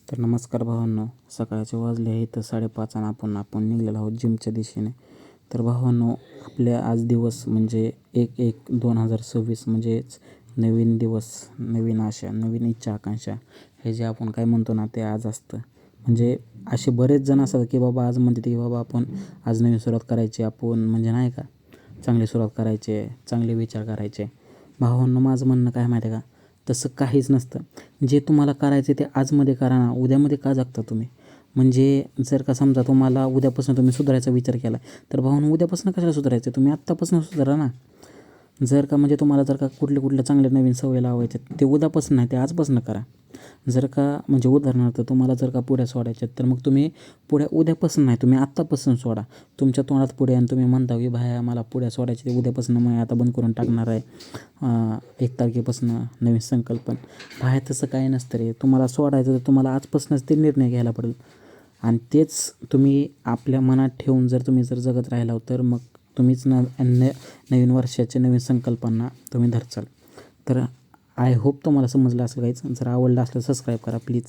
तर नमस्कार भावांनो, सकाळचे वाजले आहे तर 5:30 आणि आपण निघालेलो आहोत जिमच्या दिशेने. तर भावांनो, आपल्या आज दिवस म्हणजे 1/1/2026 म्हणजेच नवीन दिवस, नवीन आशा, नवीन इच्छा आकांक्षा हे जे आपण काय म्हणतो ना ते आज असतं. म्हणजे असे बरेच जण असतात की बाबा आज म्हणतात की बाबा आपण आज नवीन सुरुवात करायची, आपण म्हणजे नाही का चांगली सुरुवात करायची आहे, चांगले विचार करायचे. भावांनो, माझं म्हणणं काय माहिती आहे का, तसं काहीच नसतं. जे तुम्हाला करायचं आहे ते आजमध्ये करा ना, उद्यामध्ये का जगता तुम्ही? म्हणजे जर का समजा तुम्हाला उद्यापासून तुम्ही सुधारायचा विचार केला, तर भावांनो उद्यापासून कशाला सुधारायचं? तुम्ही आत्तापासून सुधारा ना. जर का म्हणजे तुम्हाला जर का कुठल्या चांगल्या नवीन सवयी लावायच्या ते उद्यापासून नाही, ते आजपासून करा. जर का म्हणजे उदाहरणार्थ तुम्हाला जर का पुड्या सोडायच्या तर मग तुम्ही पुड्या उद्यापासून नाही, तुम्ही आत्तापासून सोडा. तुमच्या तोंडात पुड्या आणि तुम्ही म्हणता की भाया मला पुड्या सोडायच्या, ते उद्यापासून मी आता बंद करून टाकणार आहे. 1 तारखेपासून नवीन संकल्पना. बाहेर तसं काही नसतं रे. तुम्हाला सोडायचं तर तुम्हाला आजपासूनच ते निर्णय घ्यायला पडेल. आणि तेच तुम्ही आपल्या मनात ठेवून जर जगत राहिला तर मग तुम्हीच नवीन वर्षाच्या नवीन संकल्पना तुम्ही धरचाल. तर आय होप तुम्हाला समजलं असेल. काहीच जर आवडलं असलं सबस्क्राईब करा प्लीज.